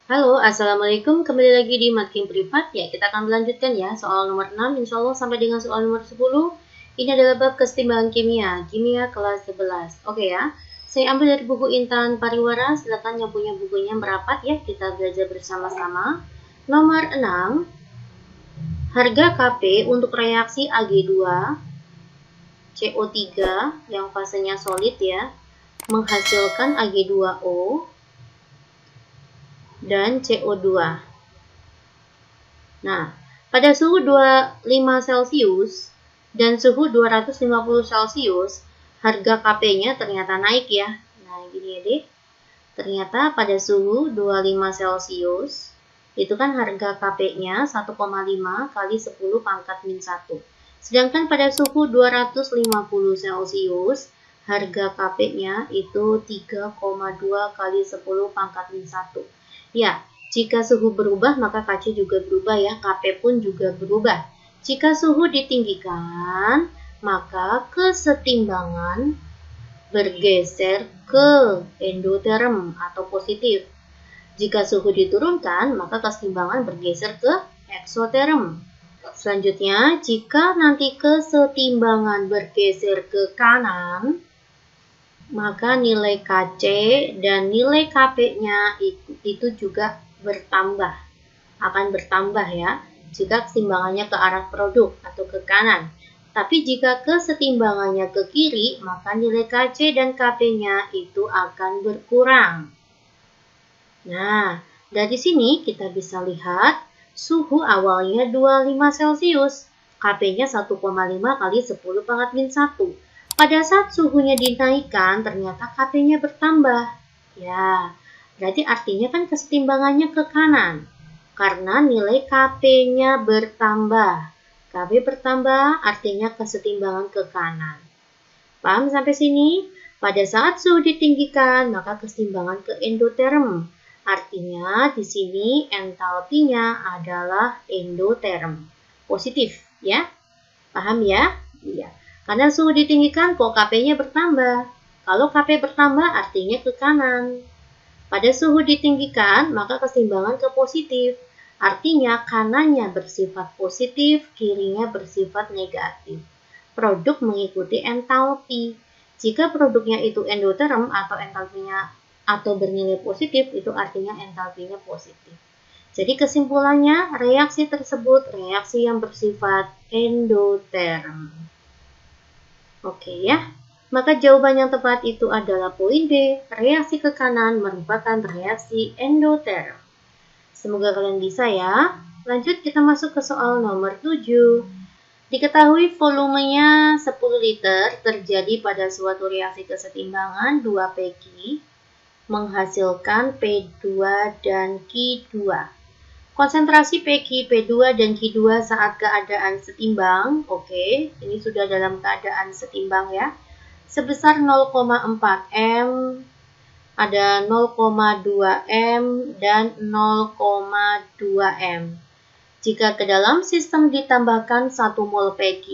Halo, Assalamualaikum. Kembali lagi di Matkim Privat. Ya, kita akan melanjutkan ya soal nomor 6, insya Allah sampai dengan soal nomor 10. Ini adalah bab kesetimbangan kimia, kimia kelas 11. Oke ya, saya ambil dari buku Intan Pariwara. Silakan yang punya bukunya merapat ya, kita belajar bersama-sama. Nomor 6, harga Kp untuk reaksi Ag2 CO3 yang fasenya solid ya, menghasilkan Ag2O dan CO2. Nah, pada suhu 25 Celcius dan suhu 250 Celcius, harga Kp-nya ternyata naik ya. Nah, gini ya deh. Ternyata pada suhu 25 Celcius, itu kan harga Kp-nya 1,5 kali 10 pangkat min 1. Sedangkan pada suhu 250 Celcius, harga Kp-nya itu 3,2 kali 10 pangkat min 1. Ya, jika suhu berubah, maka Kc juga berubah ya, Kp pun juga berubah. Jika suhu ditinggikan, maka kesetimbangan bergeser ke endoterm atau positif. Jika suhu diturunkan, maka kesetimbangan bergeser ke eksoterm. Selanjutnya, jika nanti kesetimbangan bergeser ke kanan, maka nilai Kc dan nilai Kp-nya itu juga bertambah. Akan bertambah ya, jika kesetimbangannya ke arah produk atau ke kanan. Tapi jika kesetimbangannya ke kiri, maka nilai Kc dan Kp-nya itu akan berkurang. Nah, dari sini kita bisa lihat suhu awalnya 25 Celcius, Kp-nya 1,5 kali 10 pangkat min 1. Pada saat suhunya dinaikkan, ternyata Kp-nya bertambah. Ya, berarti artinya kan kesetimbangannya ke kanan. Karena nilai Kp-nya bertambah. Kp bertambah artinya kesetimbangan ke kanan. Paham sampai sini? Pada saat suhu ditinggikan, maka kesetimbangan ke endoterm. Artinya di sini entalpinya adalah endoterm. Positif, ya. Paham ya? Iya. Karena suhu ditinggikan, kok Kp-nya bertambah. Kalau Kp bertambah, artinya ke kanan. Pada suhu ditinggikan, maka kesetimbangan ke positif. Artinya kanannya bersifat positif, kirinya bersifat negatif. Produk mengikuti entalpi. Jika produknya itu endoterm atau entalpinya atau bernilai positif, itu artinya entalpinya positif. Jadi kesimpulannya, reaksi tersebut reaksi yang bersifat endoterm. Oke ya. Maka jawaban yang tepat itu adalah poin B. Reaksi ke kanan merupakan reaksi endoterm. Semoga kalian bisa ya. Lanjut kita masuk ke soal nomor 7. Diketahui volumenya 10 liter terjadi pada suatu reaksi kesetimbangan 2 PQ menghasilkan P2 dan Q2. Konsentrasi PQ, P2 dan Q2 saat keadaan setimbang. Oke, ini sudah dalam keadaan setimbang ya. Sebesar 0,4 M, ada 0,2 M dan 0,2 M. Jika ke dalam sistem ditambahkan 1 mol PQ,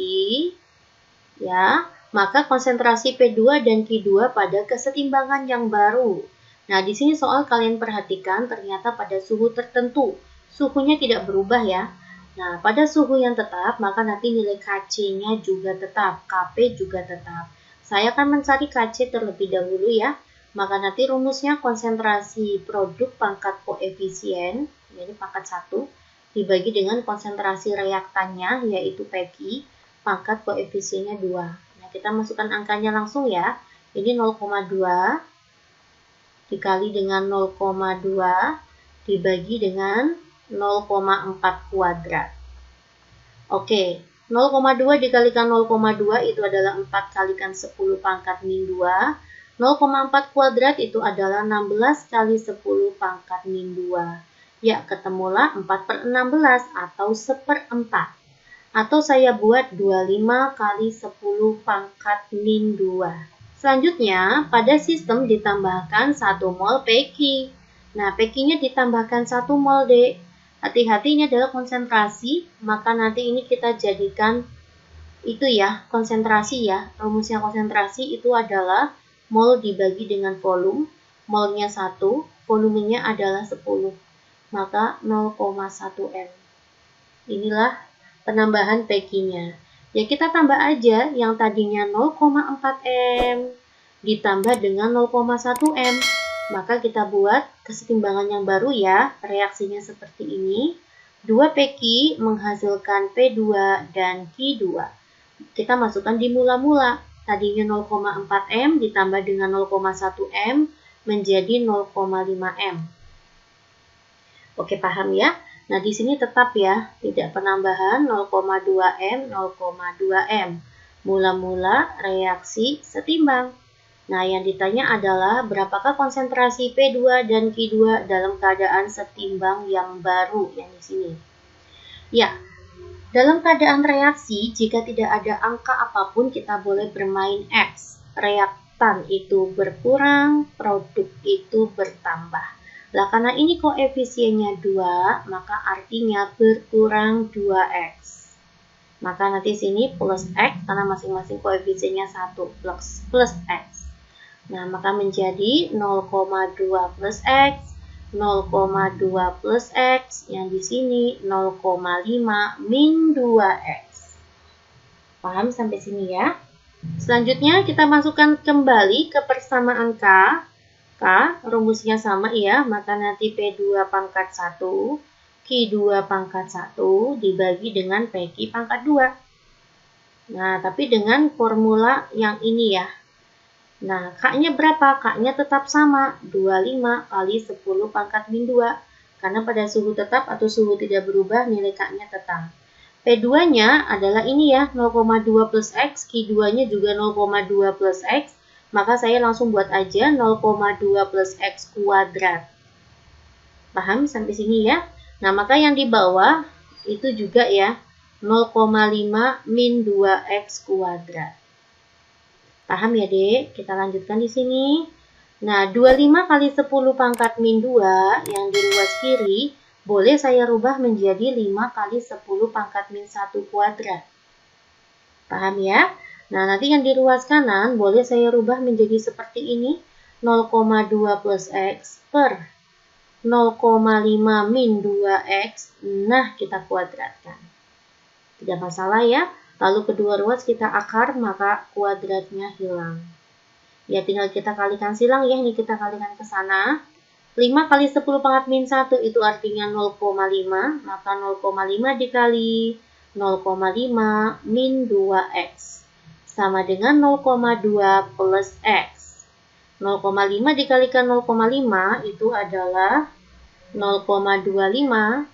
ya, maka konsentrasi P2 dan Q2 pada kesetimbangan yang baru. Nah, di sini soal kalian perhatikan ternyata pada suhu tertentu, suhunya tidak berubah ya. Nah, pada suhu yang tetap, maka nanti nilai Kc-nya juga tetap, Kp juga tetap. Saya akan mencari Kc terlebih dahulu ya. Maka nanti rumusnya konsentrasi produk pangkat koefisien, jadi pangkat 1, dibagi dengan konsentrasi reaktannya, yaitu PQ, pangkat koefisiennya 2. Nah, kita masukkan angkanya langsung ya. Ini 0,2 dikali dengan 0,2 dibagi dengan 0,4 kuadrat. Oke, 0,2 dikalikan 0,2 itu adalah 4 kalikan 10 pangkat min 2. 0,4 kuadrat itu adalah 16 kali 10 pangkat min 2. Ya, ketemulah 4/16 atau 1/4. Atau saya buat 25 kali 10 pangkat min 2. Selanjutnya, pada sistem ditambahkan 1 mol PQ. Nah, PQ-nya ditambahkan 1 mol, Dek. Hati-hati, ini adalah konsentrasi, maka nanti ini kita jadikan itu ya, konsentrasi ya. Rumusnya konsentrasi itu adalah mol dibagi dengan volume. Molnya 1, volumenya adalah 10. maka 0,1 M. Inilah penambahan PQ-nya. Ya kita tambah aja yang tadinya 0,4 M ditambah dengan 0,1 M. Maka kita buat kesetimbangan yang baru ya. Reaksinya seperti ini. 2 PQ menghasilkan P2 dan Q2. Kita masukkan di mula-mula. Tadinya 0,4 M ditambah dengan 0,1 M menjadi 0,5 M. Oke, paham ya? Nah, di sini tetap ya, tidak penambahan 0,2 M, 0,2 M. Mula-mula reaksi setimbang. Nah, yang ditanya adalah berapakah konsentrasi P2 dan Q2 dalam keadaan setimbang yang baru yang di sini. Ya, dalam keadaan reaksi, jika tidak ada angka apapun, kita boleh bermain X. Reaktan itu berkurang, produk itu bertambah. Lah, karena ini koefisiennya 2, maka artinya berkurang 2X. Maka nanti sini plus X, karena masing-masing koefisiennya 1, plus X. Nah, maka menjadi 0,2 plus X, 0,2 plus X, yang di sini 0,5 min 2X. Paham sampai sini ya? Selanjutnya kita masukkan kembali ke persamaan K. K, rumusnya sama ya, maka nanti P2 pangkat 1, Q2 pangkat 1 dibagi dengan PQ pangkat 2. Nah, tapi dengan formula yang ini ya. Nah, K-nya berapa? K-nya tetap sama, 25 kali 10 pangkat min 2. Karena pada suhu tetap atau suhu tidak berubah, nilai K-nya tetap. P2-nya adalah ini ya, 0,2 plus X, Q2-nya juga 0,2 plus X. Maka saya langsung buat aja 0,2 plus X kuadrat. Paham sampai sini ya? Nah, maka yang di bawah itu juga ya, 0,5 min 2X kuadrat. Paham ya, Dek? Kita lanjutkan di sini. Nah, 25 kali 10 pangkat min 2 yang di ruas kiri, boleh saya rubah menjadi 5 kali 10 pangkat min 1 kuadrat. Paham ya? Nah, nanti yang di ruas kanan boleh saya rubah menjadi seperti ini. 0,2 plus X per 0,5 min 2X. Nah, kita kuadratkan. Tidak masalah ya. Lalu kedua ruas kita akar, maka kuadratnya hilang. Ya, tinggal kita kalikan silang ya. Ini kita kalikan ke sana. 5 kali 10 pangkat min 1 itu artinya 0,5. Maka 0,5 dikali 0,5 min 2X. Sama dengan 0,2 plus X. 0,5 dikalikan 0,5 itu adalah 0,25.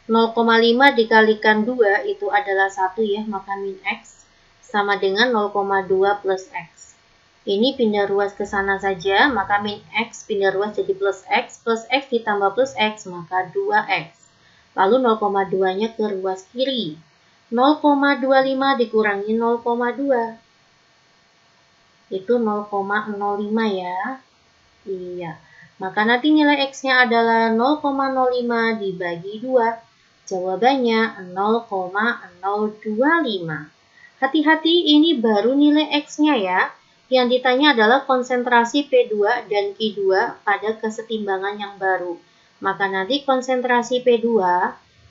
0,5 dikalikan 2 itu adalah 1 ya, maka min X sama dengan 0,2 plus X. Ini pindah ruas ke sana saja, maka min X pindah ruas jadi plus X ditambah plus X, maka 2X. Lalu 0,2-nya ke ruas kiri. 0,25 dikurangi 0,2. Itu 0,05 ya. Iya. Maka nanti nilai X-nya adalah 0,05 dibagi 2. Jawabannya 0,025. Hati-hati, ini baru nilai X-nya ya. Yang ditanya adalah konsentrasi P2 dan Q2 pada kesetimbangan yang baru. Maka nanti konsentrasi P2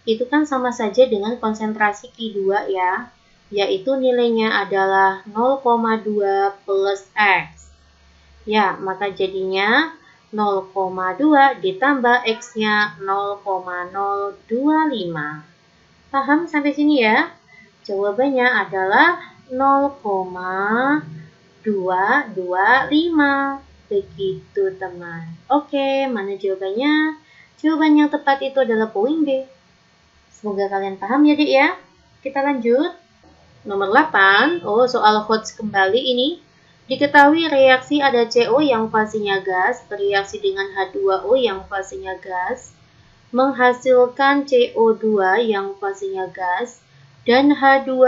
itu kan sama saja dengan konsentrasi Q2 ya, yaitu nilainya adalah 0,2 plus X. Ya, maka jadinya 0,2 ditambah X-nya 0,025. Paham sampai sini ya? Jawabannya adalah 0,225. Begitu teman. Oke, mana jawabannya? Jawaban yang tepat itu adalah poin B. Semoga kalian paham ya, Dik ya. Kita lanjut. Nomor 8. Oh, soal HOTS kembali ini. Diketahui reaksi ada CO yang fasenya gas bereaksi dengan H2O yang fasenya gas menghasilkan CO2 yang fasenya gas dan H2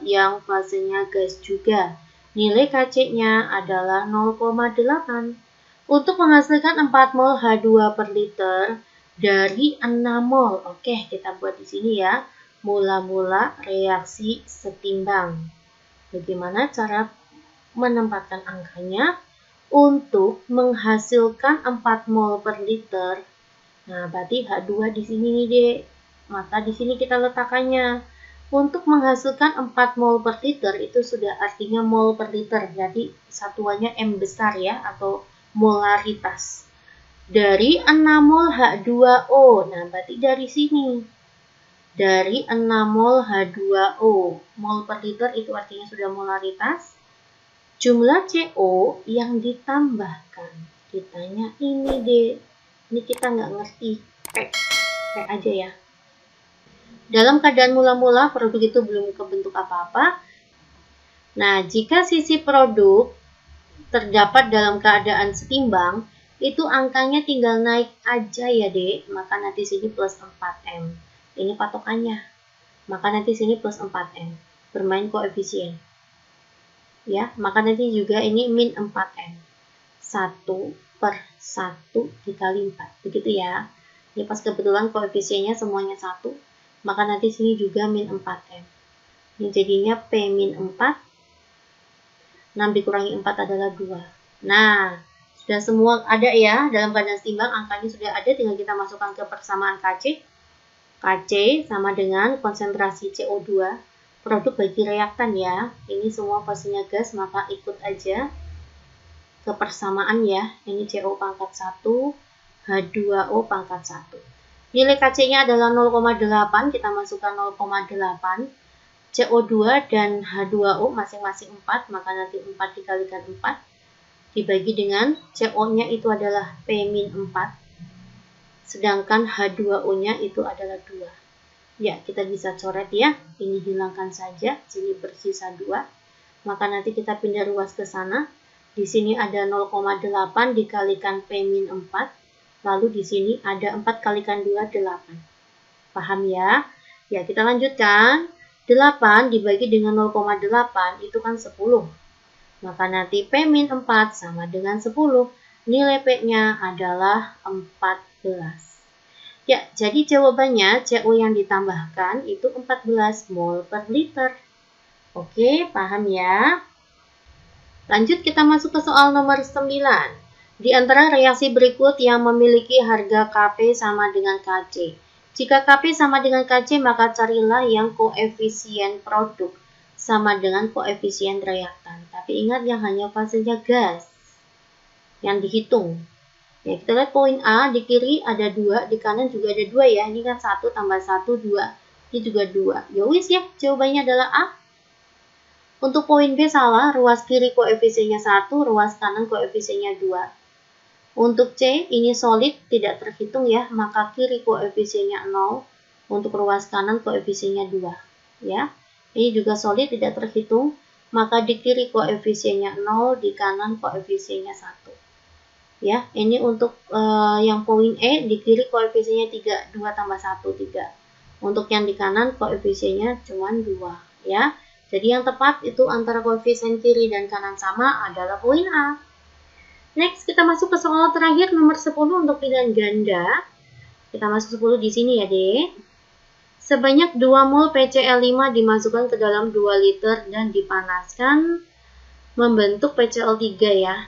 yang fasenya gas juga. Nilai Kc-nya adalah 0,8. Untuk menghasilkan 4 mol H2 per liter dari 6 mol. Oke, kita buat di sini ya. Mula-mula reaksi setimbang. Bagaimana cara menempatkan angkanya? Untuk menghasilkan 4 mol per liter Nah, berarti H2 di sini nih, Dek. Maka di sini kita letakkannya. Untuk menghasilkan 4 mol per liter itu sudah artinya mol per liter. Jadi satuannya M besar ya, atau molaritas. Dari 6 mol H2O. Nah, berarti dari sini. Dari 6 mol H2O. Mol per liter itu artinya sudah molaritas. Jumlah CO yang ditambahkan. Ditanya ini deh. Ini kita nggak ngerti. P aja ya. Dalam keadaan mula-mula, produk itu belum kebentuk apa-apa. Nah, jika sisi produk terdapat dalam keadaan setimbang, itu angkanya tinggal naik aja ya, Dek. Maka nanti sini plus 4M. Ini patokannya. Maka nanti sini plus 4M. Bermain koefisien. Ya, maka nanti juga ini min 4M. 1/1 dikali 4. Begitu ya. Ini pas kebetulan koefisiennya semuanya 1. Maka nanti sini juga min 4M. Ini jadinya P min 4. 6 dikurangi 4 adalah 2. Nah, sudah semua ada ya. Dalam keadaan setimbang, angkanya sudah ada. Tinggal kita masukkan ke persamaan KC. KC sama dengan konsentrasi CO2. Produk bagi reaktan ya. Ini semua fasenya gas, maka ikut aja ke persamaan ya. Ini CO pangkat 1, H2O pangkat 1. Nilai KC-nya adalah 0,8, kita masukkan 0,8. CO2 dan H2O masing-masing 4, maka nanti 4 dikalikan 4. Dibagi dengan CO-nya itu adalah P-4. Sedangkan H2O-nya itu adalah 2. Ya, kita bisa coret ya. Ini hilangkan saja, jadi bersisa 2. Maka nanti kita pindah ruas ke sana. Di sini ada 0,8 dikalikan P-4. Lalu di sini ada 4 kalikan 2, 8. Paham ya? Ya, kita lanjutkan. 8 dibagi dengan 0,8 itu kan 10. Maka nanti P-4 sama dengan 10. Nilai P-nya adalah 14. Ya, jadi jawabannya CO yang ditambahkan itu 14 mol per liter. Oke, paham ya? Lanjut kita masuk ke soal nomor 9. Di antara reaksi berikut yang memiliki harga Kp sama dengan Kc. Jika Kp sama dengan Kc, maka carilah yang koefisien produk sama dengan koefisien reaktan. Tapi ingat yang hanya fasenya gas yang dihitung. Ya, kita lihat poin A, di kiri ada 2, di kanan juga ada 2 ya. Ini kan 1 tambah 1, 2. Ini juga 2. Ya wis ya, jawabannya adalah A. Untuk poin B salah, ruas kiri koefisiennya 1, ruas kanan koefisiennya 2. Untuk C, ini solid, tidak terhitung ya, maka kiri koefisiennya 0, untuk ruas kanan koefisiennya 2. Ya, ini juga solid, tidak terhitung, maka di kiri koefisiennya 0, di kanan koefisiennya 1. Ya, ini untuk yang poin E, di kiri koefisiennya 3, 2 tambah 1, 3. Untuk yang di kanan koefisiennya cuma 2. Ya, jadi yang tepat itu antara koefisien kiri dan kanan sama adalah poin A. Next, kita masuk ke soal terakhir nomor 10 untuk pilihan ganda. Kita masuk 10 di sini ya, Dek. Sebanyak 2 mol PCl5 dimasukkan ke dalam 2 liter dan dipanaskan membentuk PCl3 ya.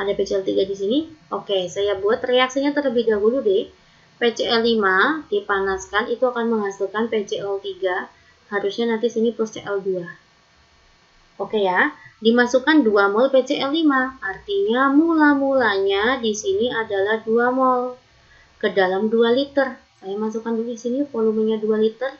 Ada PCl3 di sini. Oke, saya buat reaksinya terlebih dahulu, Dek. PCl5 dipanaskan itu akan menghasilkan PCl3. Harusnya nanti sini plus Cl2. Oke ya. Dimasukkan 2 mol PCl5, artinya mula-mulanya di sini adalah 2 mol ke dalam 2 liter. Saya masukkan dulu di sini volumenya 2 liter.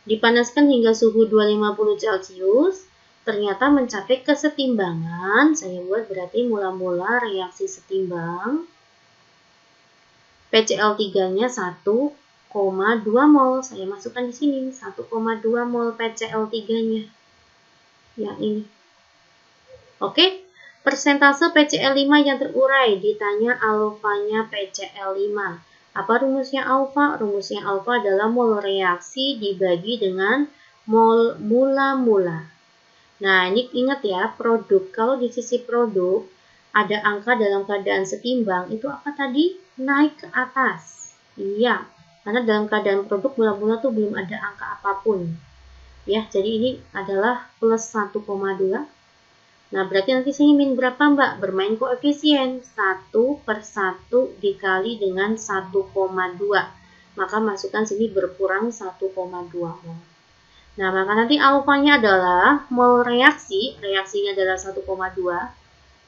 Dipanaskan hingga suhu 250 Celcius, ternyata mencapai kesetimbangan. Saya buat berarti mula-mula reaksi setimbang. PCl3-nya 1,2 mol. Saya masukkan di sini 1,2 mol PCl3-nya. Yang ini. Oke, persentase PCl5 yang terurai, ditanya alfanya PCl5. Apa rumusnya alfa? Rumusnya alfa adalah mol reaksi dibagi dengan mol mula-mula. Nah, ini ingat ya, produk. Kalau di sisi produk, ada angka dalam keadaan setimbang, itu apa tadi? Naik ke atas. Iya, karena dalam keadaan produk mula-mula tuh belum ada angka apapun. Ya, jadi ini adalah plus 1,2. Nah, berarti nanti sini min berapa, Mbak? Bermain koefisien. 1/1 dikali dengan 1,2. Maka masukkan sini berkurang 1,2 mol. Nah, maka nanti alfanya adalah mol reaksi. Reaksinya adalah 1,2.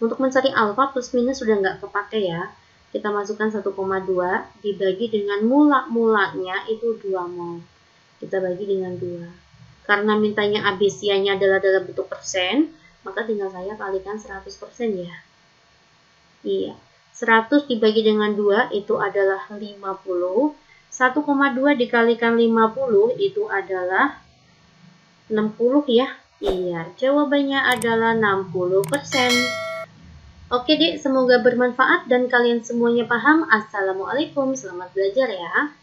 Untuk mencari alfa plus minus sudah nggak kepake ya. Kita masukkan 1,2 dibagi dengan mula-mulanya itu 2 mol. Kita bagi dengan 2. Karena mintanya ABC-nya adalah dalam bentuk persen, maka tinggal saya kalikan 100% ya. Iya, 100 dibagi dengan 2 itu adalah 50. 1,2 dikalikan 50 itu adalah 60 ya. Iya, jawabannya adalah 60%. Oke dek, semoga bermanfaat dan kalian semuanya paham. Assalamualaikum, selamat belajar ya.